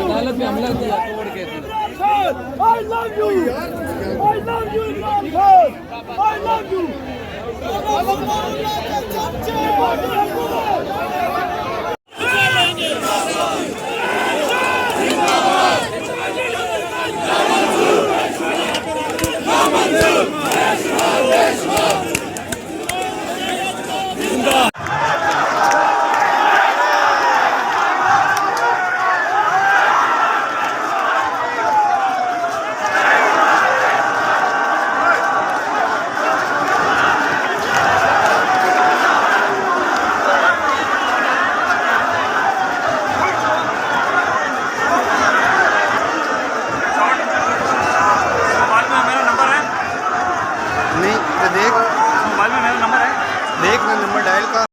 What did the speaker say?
अदालत में हमला किया तोड़ के। I love you. I love you, Imran Khan. I love you. नहीं तो देख, मोबाइल में मेरा नंबर है, देख ना नंबर डायल कर।